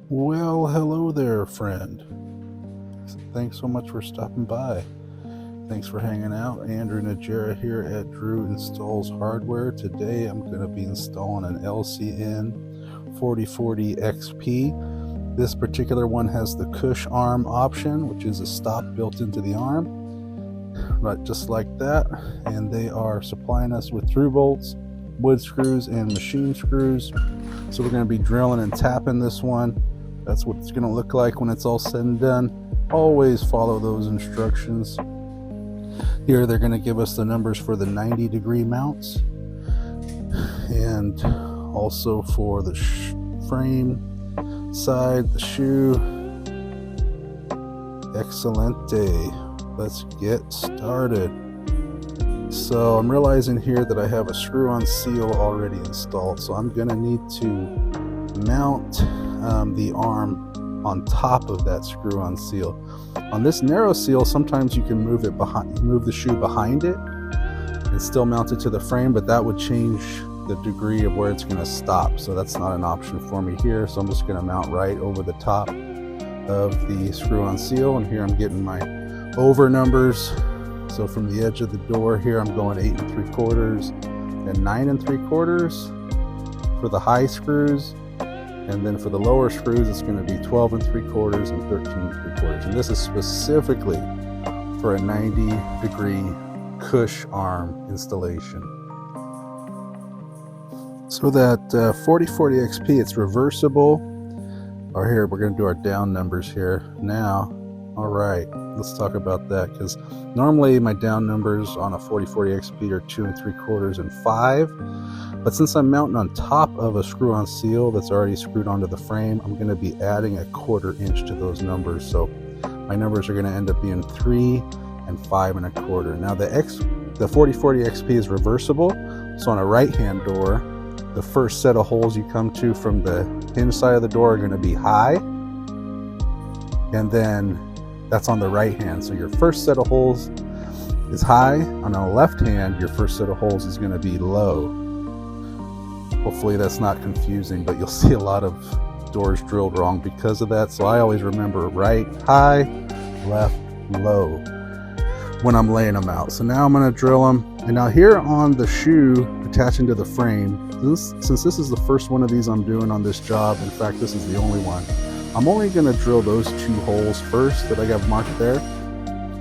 Well, hello there, friend. Thanks so much for stopping by. Thanks for hanging out. Andrew Najera here at Drew Installs Hardware. Today I'm going to be installing an LCN 4040XP. This particular one has the Cush Arm option, which is a stop built into the arm, right, just like that. And they are supplying us with through bolts, wood screws, and machine screws. So we're going to be drilling and tapping this one. That's what it's going to look like when it's all said and done. Always follow those instructions. Here they're going to give us the numbers for the 90-degree mounts, and also for the frame side, the shoe. Excelente. Let's get started. So I'm realizing here that I have a screw-on seal already installed, so I'm going to need to mount the arm on top of that screw-on seal. On this narrow seal, sometimes you can move the shoe behind it and still mount it to the frame, but that would change the degree of where it's going to stop, so that's not an option for me here. So I'm just going to mount right over the top of the screw-on seal, and here I'm getting my over numbers. So from the edge of the door here, I'm going 8 3/4 and 9 3/4 for the high screws. And then for the lower screws, it's going to be 12 3/4 and 13 3/4. And this is specifically for a 90-degree Cush arm installation. So that 4040XP, it's reversible. Or here, we're going to do our down numbers here now. All right, let's talk about that, because normally my down numbers on a 4040XP are 2 3/4 and 5. But since I'm mounting on top of a screw-on seal that's already screwed onto the frame, I'm going to be adding 1/4 inch to those numbers. So my numbers are going to end up being 3 and 5 1/4. Now the 4040XP is reversible. So on a right-hand door, the first set of holes you come to from the hinge side of the door are going to be high. And then that's on the right hand. So your first set of holes is high. On the left hand, your first set of holes is going to be low. Hopefully that's not confusing, but you'll see a lot of doors drilled wrong because of that. So I always remember right, high, left, low when I'm laying them out. So now I'm going to drill them. And now here on the shoe attaching to the frame, since this is the first one of these I'm doing on this job, in fact this is the only one, I'm only going to drill those 2 holes first that I got marked there,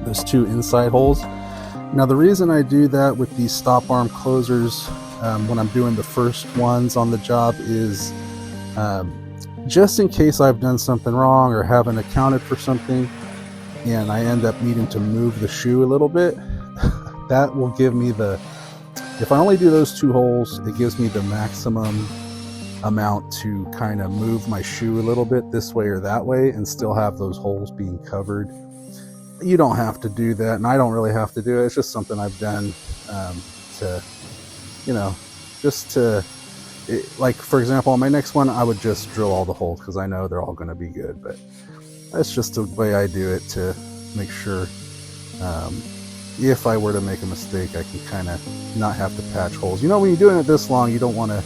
those 2 inside holes. Now the reason I do that with these stop arm closers when I'm doing the first ones on the job is just in case I've done something wrong or haven't accounted for something and I end up needing to move the shoe a little bit. That will give me if I only do those 2 holes, it gives me the maximum amount to kind of move my shoe a little bit this way or that way and still have those holes being covered. You don't have to do that, and I don't really have to do it. It's just something I've done to, like for example, on my next one, I would just drill all the holes because I know they're all going to be good. But that's just the way I do it to make sure if I were to make a mistake, I can kind of not have to patch holes. When you're doing it this long, you don't want to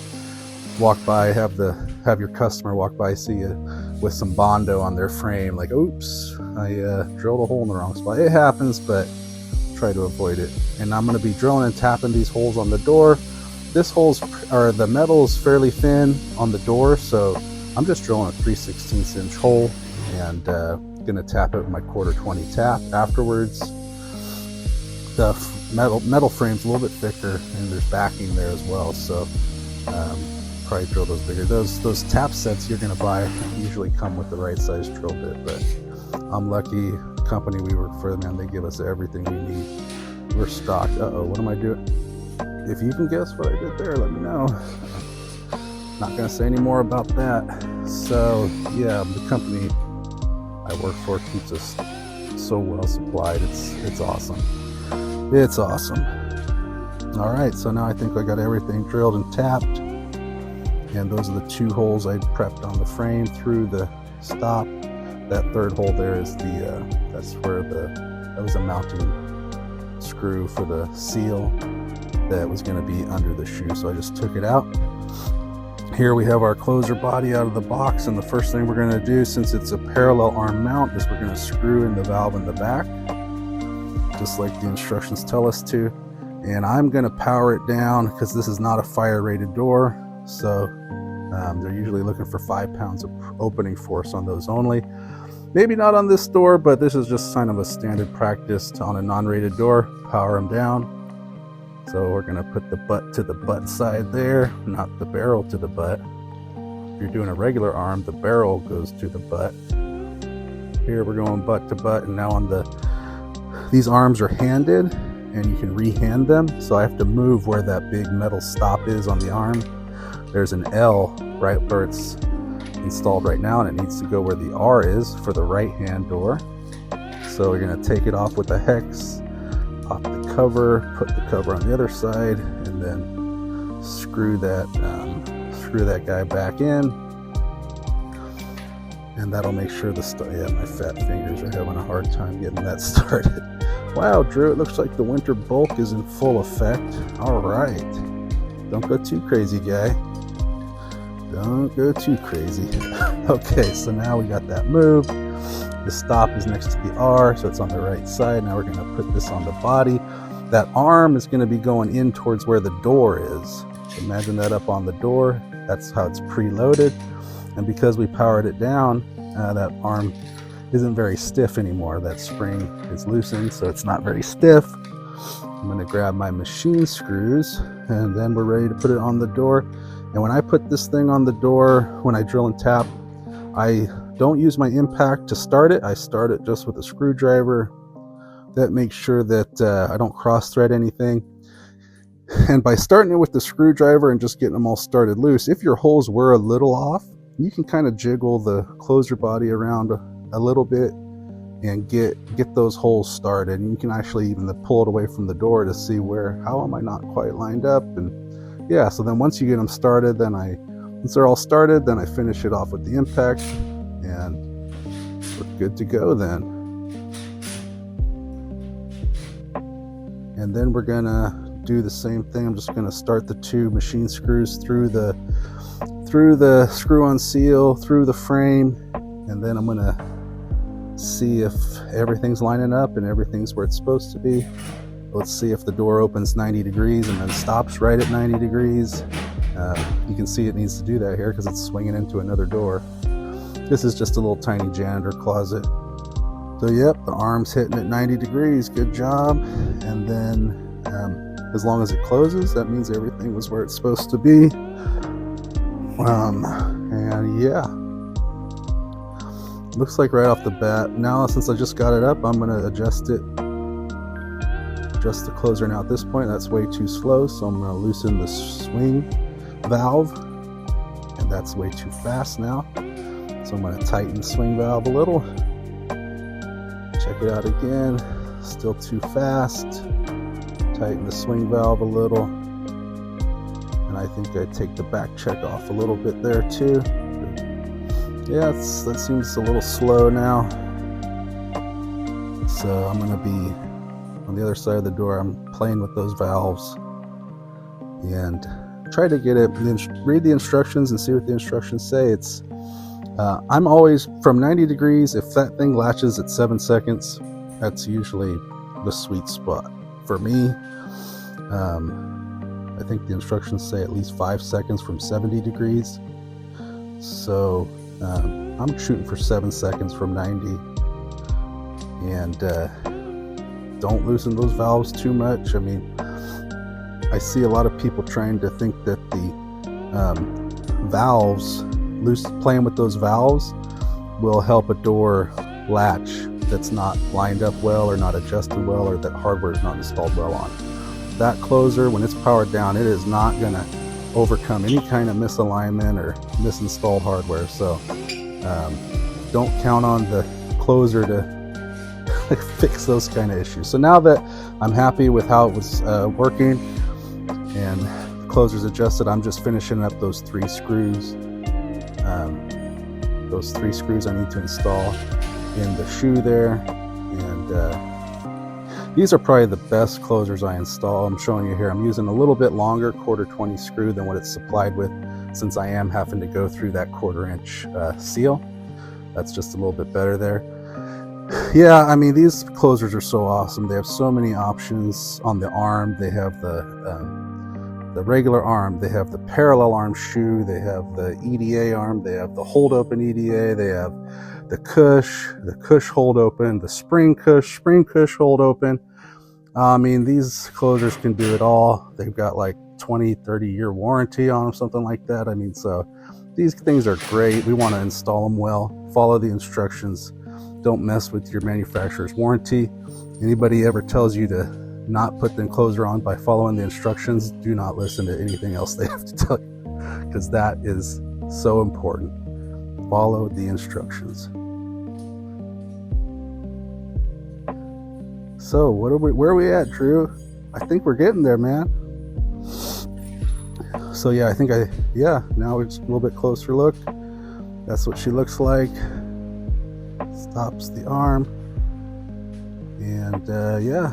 walk by, have your customer walk by, see you with some Bondo on their frame, like, oops, I drilled a hole in the wrong spot. It happens, but try to avoid it. And I'm going to be drilling and tapping these holes on the door. The metal is fairly thin on the door, so I'm just drilling a 3/16 inch hole and going to tap it with my 1/4 tap afterwards. The metal frame's a little bit thicker, and there's backing there as well, so probably drill those bigger. Those tap sets you're going to buy usually come with the right size drill bit, but I'm lucky. The company we work for, man, they give us everything we need. We're stocked. What am I doing? If you can guess what I did there, let me know. Not going to say any more about that. So yeah, the company I work for keeps us so well supplied. It's awesome. It's awesome. All right, so now I think I got everything drilled and tapped, and those are the 2 holes I prepped on the frame through the stop. That 3rd hole there is that's where that was a mounting screw for the seal that was going to be under the shoe. So I just took it out Here we have our closer body out of the box, and the first thing we're going to do, since it's a parallel arm mount, is we're going to screw in the valve in the back, just like the instructions tell us to. And I'm going to power it down because this is not a fire rated door, so they're usually looking for 5 pounds of opening force on those only. Maybe not on this door, but this is just kind of a standard practice on a non-rated door. Power them down. So we're going to put the butt to the butt side there, not the barrel to the butt. If you're doing a regular arm, the barrel goes to the butt. Here we're going butt to butt, and now on these arms are handed, and you can re-hand them. So I have to move where that big metal stop is on the arm. There's an L right where it's installed right now, and it needs to go where the R is for the right hand door. So we're going to take it off with a hex, off the cover, put the cover on the other side, and then screw that guy back in, and that'll make sure yeah, my fat fingers are having a hard time getting that started. Wow, Drew, it looks like the winter bulk is in full effect. All right, don't go too crazy, guy. Don't go too crazy. Okay, so now we got that moved. The stop is next to the R, so it's on the right side. Now we're going to put this on the body. That arm is going to be going in towards where the door is. Imagine that up on the door. That's how it's preloaded. And because we powered it down, that arm isn't very stiff anymore. That spring is loosened, so it's not very stiff. I'm going to grab my machine screws, and then we're ready to put it on the door. And when I put this thing on the door, when I drill and tap, I don't use my impact to start it. I start it just with a screwdriver. That makes sure that I don't cross thread anything. And by starting it with the screwdriver and just getting them all started loose, if your holes were a little off, you can kind of jiggle the closer body around a little bit and get those holes started. And you can actually even pull it away from the door to see how am I not quite lined up. And yeah, so then once you get them started, once they're all started, then I finish it off with the impact, and we're good to go then. And then we're gonna do the same thing. I'm just gonna start the 2 machine screws through the screw-on seal, through the frame, and then I'm gonna see if everything's lining up and everything's where it's supposed to be. Let's see if the door opens 90 degrees and then stops right at 90 degrees. You can see it needs to do that here because it's swinging into another door. This is just a little tiny janitor closet. So yep, the arm's hitting at 90 degrees, good job. And then as long as it closes, that means everything was where it's supposed to be. And yeah, looks like right off the bat. Now since I just got it up, I'm gonna adjust the closer. Now at this point, that's way too slow, so I'm gonna loosen the swing valve, and that's way too fast now. So I'm going to tighten the swing valve a little. Check it out again. Still too fast. Tighten the swing valve a little. And I think I take the back check off a little bit there too. Yeah, that seems a little slow now. So I'm going to be on the other side of the door. I'm playing with those valves and try to get it, read the instructions and see what the instructions say. I'm always from 90 degrees. If that thing latches at 7 seconds, that's usually the sweet spot for me. I think the instructions say at least 5 seconds from 70 degrees. So I'm shooting for 7 seconds from 90. And don't loosen those valves too much. I mean, I see a lot of people trying to think that the valves, playing with those valves will help a door latch that's not lined up well or not adjusted well or that hardware is not installed well on. That closer, when it's powered down, it is not going to overcome any kind of misalignment or misinstalled hardware. So don't count on the closer to fix those kind of issues. So now that I'm happy with how it was working and the closer's adjusted, I'm just finishing up those 3 screws. Those 3 screws I need to install in the shoe there, and these are probably the best closers I install. I'm showing you here. I'm using a little bit longer 1/4 20 screw than what it's supplied with. since I am having to go through that 1/4 inch seal. That's just a little bit better there. Yeah, I mean, these closers are so awesome. They have so many options on the arm. They have the regular arm, they have the parallel arm shoe, they have the EDA arm, they have the hold open EDA, they have the Cush hold open, the spring Cush hold open. I mean, these closers can do it all. They've got like 20-30 year warranty on them, something like that. I mean, so these things are great. We want to install them well, follow the instructions, don't mess with your manufacturer's warranty. Anybody ever tells you to not put the enclosure on by following the instructions, do not listen to anything else they have to tell you, because that is so important. Follow the instructions. So where are we at, Drew? I think we're getting there, man. So yeah, now it's a little bit closer look. That's what she looks like. Stops the arm. And yeah,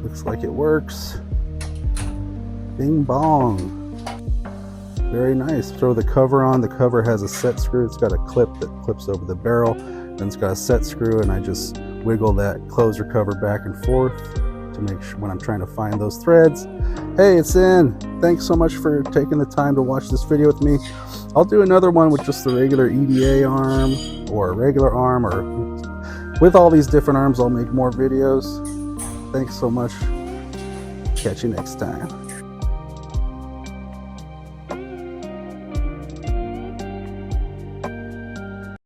looks like it works. Bing bong. Very nice. Throw the cover on. The cover has a set screw. It's got a clip that clips over the barrel. Then it's got a set screw, and I just wiggle that closer cover back and forth to make sure when I'm trying to find those threads. Hey, it's in. Thanks so much for taking the time to watch this video with me. I'll do another one with just the regular EDA arm or a regular arm, or with all these different arms. I'll make more videos. Thanks so much. Catch you next time.